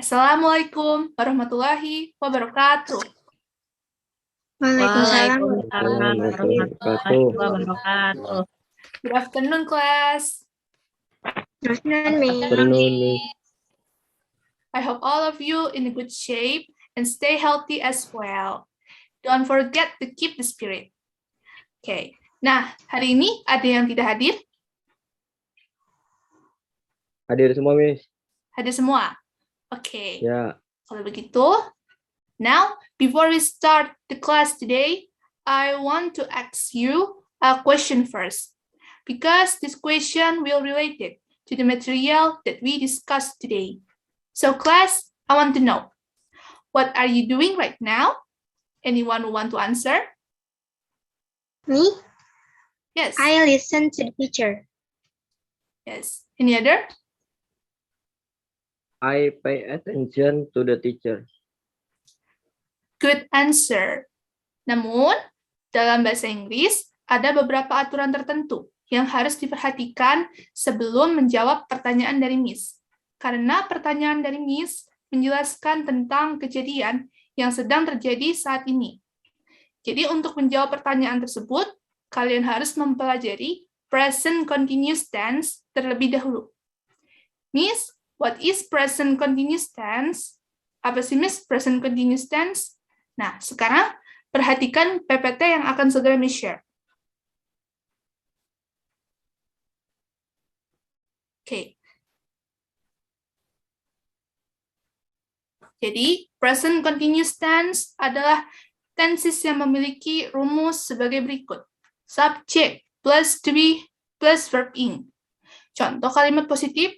Assalamualaikum warahmatullahi wabarakatuh. Waalaikumsalam warahmatullahi wabarakatuh. Good afternoon, class. Good afternoon, Miss. Afternoon. I hope all of you in a good shape and stay healthy as well. Don't forget to keep the spirit. Oke. Nah, hari ini ada yang tidak hadir? Hadir semua, Miss. Hadir semua? Oke. Ya. Kalau begitu, now, before we start the class today, I want to ask you a question first, because this question will relate it to the material that we discussed today. So, class, I want to know, what are you doing right now? Anyone who want to answer? Me? Yes. I listen to the teacher. Yes. Any other? I pay attention to the teacher. Good answer. Namun, dalam bahasa Inggris, ada beberapa aturan tertentu yang harus diperhatikan sebelum menjawab pertanyaan dari Miss. Karena pertanyaan dari Miss menjelaskan tentang kejadian yang sedang terjadi saat ini. Jadi, untuk menjawab pertanyaan tersebut, kalian harus mempelajari present continuous tense terlebih dahulu. Miss, what is present continuous tense? Apa sih, Miss, present continuous tense? Nah, sekarang perhatikan PPT yang akan segera Miss share. Oke. Jadi, present continuous tense adalah tenses yang memiliki rumus sebagai berikut. Subject plus to be plus verb ing. Contoh kalimat positif,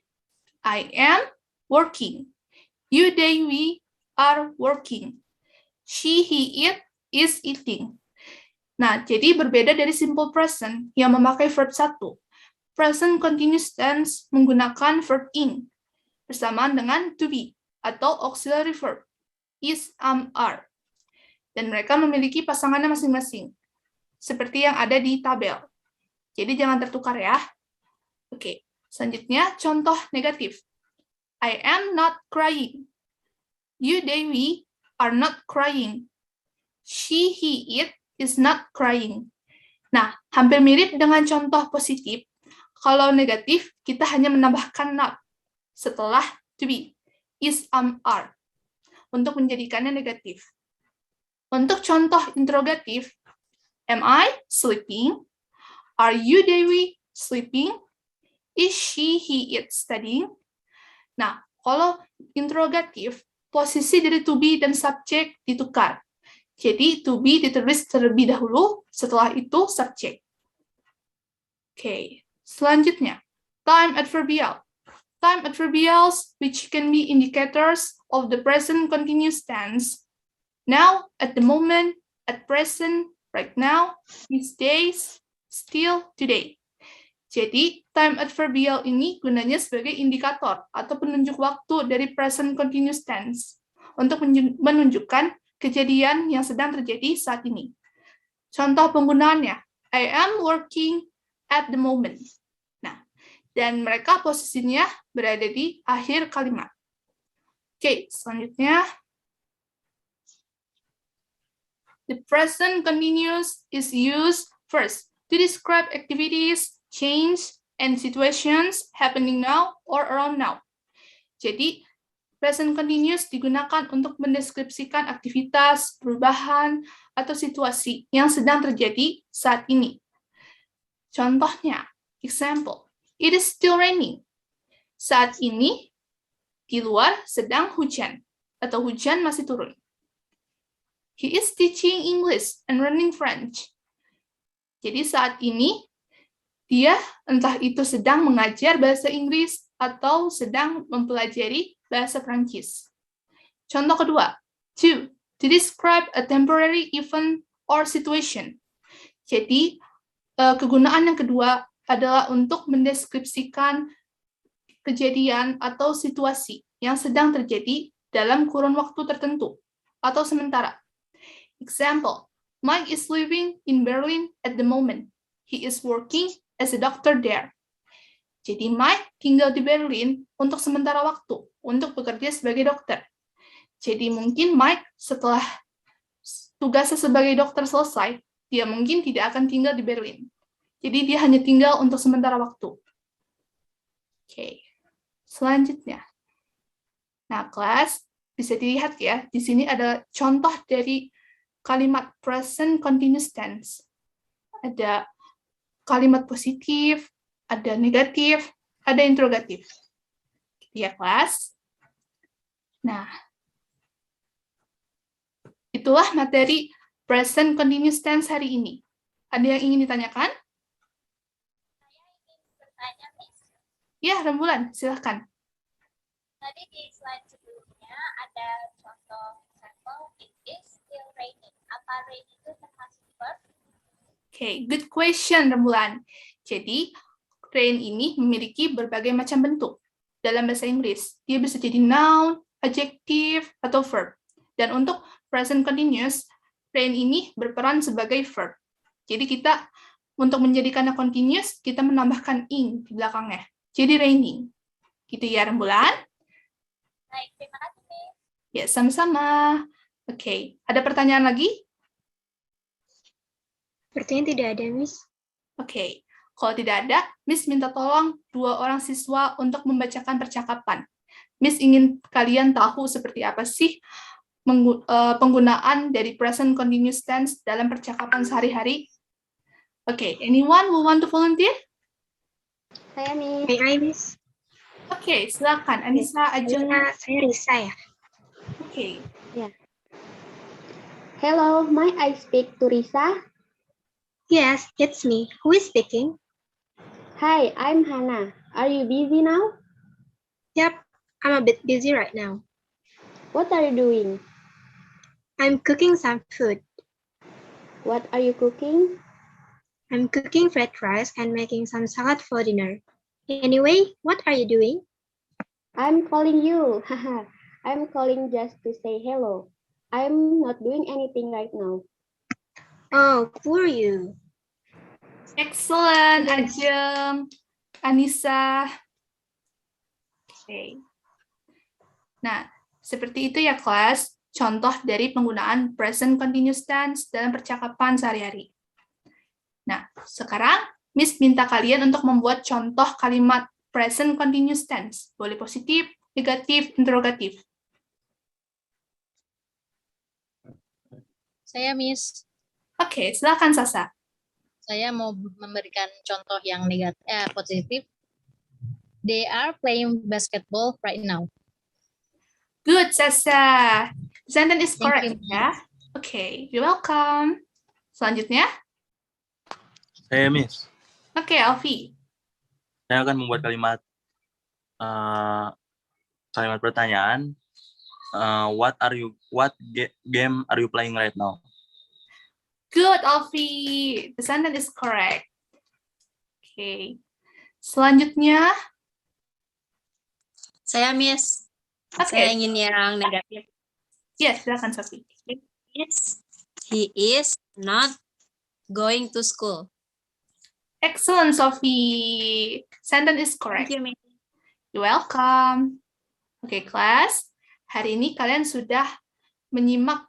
I am working. You, they, we are working. She, he, it is eating. Nah, jadi berbeda dari simple present yang memakai verb 1. Present continuous tense menggunakan verb ing bersamaan dengan to be atau auxiliary verb is, am, are. Dan mereka memiliki pasangannya masing-masing, seperti yang ada di tabel. Jadi jangan tertukar ya. Oke, selanjutnya contoh negatif. I am not crying. You, they, we are not crying. She, he, it is not crying. Nah, hampir mirip dengan contoh positif. Kalau negatif, kita hanya menambahkan not setelah to be, is, am, are, untuk menjadikannya negatif. Untuk contoh interrogatif, am I sleeping? Are you, they, we sleeping? Is she, he, it studying? Nah, kalau interrogatif, posisi dari to be dan subjek ditukar. Jadi, to be ditulis terlebih dahulu, setelah itu subjek. Oke, selanjutnya, time adverbial. Time adverbials, which can be indicators of the present continuous tense. Now, at the moment, at present, right now, these days, still, today. Jadi, time adverbial ini gunanya sebagai indikator atau penunjuk waktu dari present continuous tense untuk menunjukkan kejadian yang sedang terjadi saat ini. Contoh penggunaannya, I am working at the moment. Nah, dan mereka posisinya berada di akhir kalimat. Oke, selanjutnya. The present continuous is used first to describe activities, change, and situations happening now or around now. Jadi, present continuous digunakan untuk mendeskripsikan aktivitas, perubahan, atau situasi yang sedang terjadi saat ini. Contohnya, example, it is still raining. Saat ini, di luar sedang hujan, atau hujan masih turun. He is teaching English and learning French. Jadi saat ini, dia entah itu sedang mengajar bahasa Inggris atau sedang mempelajari bahasa Prancis. Contoh kedua, to describe a temporary event or situation. Jadi, kegunaan yang kedua adalah untuk mendeskripsikan kejadian atau situasi yang sedang terjadi dalam kurun waktu tertentu atau sementara. Example, Mike is living in Berlin at the moment. He is working as a doctor there. Jadi Mike tinggal di Berlin untuk sementara waktu, untuk bekerja sebagai dokter. Jadi mungkin Mike setelah tugasnya sebagai dokter selesai, dia mungkin tidak akan tinggal di Berlin. Jadi dia hanya tinggal untuk sementara waktu. Oke, selanjutnya. Nah, kelas, bisa dilihat ya, di sini ada contoh dari kalimat present continuous tense. Ada kalimat positif, ada negatif, ada interrogatif. Ya, kelas. Nah, itulah materi present continuous tense hari ini. Ada yang ingin ditanyakan? Bertanya, Miss. Ya, Rembulan, silahkan. Tadi di slide sebelumnya ada contoh sampel, it is still raining. Apa rain itu termasuk verb? Oke, good question, Rembulan. Jadi, rain ini memiliki berbagai macam bentuk. Dalam bahasa Inggris, dia bisa jadi noun, adjective, atau verb. Dan untuk present continuous, rain ini berperan sebagai verb. Jadi kita, untuk menjadikannya continuous, kita menambahkan ing di belakangnya. Jadi raining. Gitu ya, Rembulan? Baik, terima kasih, Miss. Ya, sama-sama. Oke, ada pertanyaan lagi? Sepertinya tidak ada, Miss. Oke, kalau tidak ada, Miss minta tolong 2 orang siswa untuk membacakan percakapan. Miss ingin kalian tahu seperti apa sih penggunaan dari present continuous tense dalam percakapan sehari-hari. Oke, anyone who want to volunteer? Saya, Miss. May I, Miss? Oke, silakan. Anissa, Ajeng. Saya Risa ya. Oke. Hello, may I speak to Risa? Yes, it's me. Who is speaking? Hi, I'm Hannah. Are you busy now? Yep, I'm a bit busy right now. What are you doing? I'm cooking some food. What are you cooking? I'm cooking fried rice and making some salad for dinner. Anyway, what are you doing? I'm calling you. I'm calling just to say hello. I'm not doing anything right now. Oh, poor you. Excellent, Yes. Ajeng. Anissa. Oke. Nah, seperti itu ya, kelas. Contoh dari penggunaan present continuous tense dalam percakapan sehari-hari. Nah, sekarang Miss minta kalian untuk membuat contoh kalimat present continuous tense. Boleh positif, negatif, interrogatif. Saya Miss, Oke, silakan Sasa. saya mau memberikan contoh yang positif. They are playing basketball right now. Good, Sasa. The sentence is Thank correct, you, ya. Oke, you're welcome. Selanjutnya, Saya Miss, oke, Alfi. saya akan membuat kalimat pertanyaan. What game are you playing right now? Good, Alfi. The sentence is correct. Oke. Selanjutnya, Saya Miss, oke. saya ingin yang negatif. Yes, silakan Sophie. He is not going to school. Excellent, Sophie. Sentence is correct. Thank you, Miss. You're welcome. Oke, kelas. Hari ini kalian sudah menyimak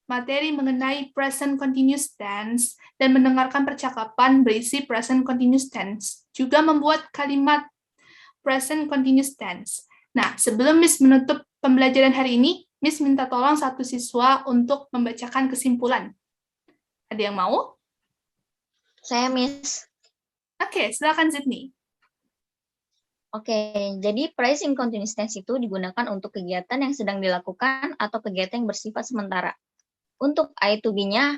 materi mengenai present continuous tense dan mendengarkan percakapan berisi present continuous tense. Juga membuat kalimat present continuous tense. Nah, sebelum Miss menutup pembelajaran hari ini, Miss minta tolong satu siswa untuk membacakan kesimpulan. Ada yang mau? Saya Miss. Oke, silakan Sydney. Oke, jadi present continuous tense itu digunakan untuk kegiatan yang sedang dilakukan atau kegiatan yang bersifat sementara. Untuk I to be-nya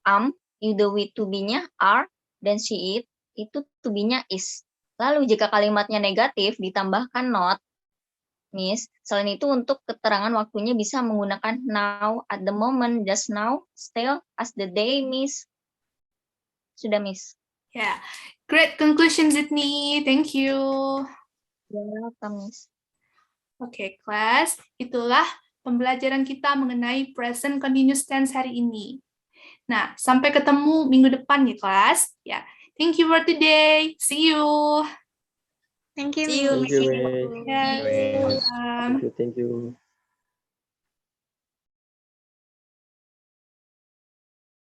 am, you the we to be-nya are, dan she it, itu to be-nya is. Lalu jika kalimatnya negatif ditambahkan not, Miss. Selain itu untuk keterangan waktunya bisa menggunakan now, at the moment, just now, still, as the day, Miss. Sudah, Miss. Ya, great conclusion Sydney. Thank you. Welcome, Miss. Oke, kelas. Itulah pembelajaran kita mengenai present continuous tense hari ini. Nah, sampai ketemu minggu depan ya, kelas. Ya, thank you for today. See you. Thank you. See you. Thank you, Miss. Ya, Thank welcome. you. Thank you.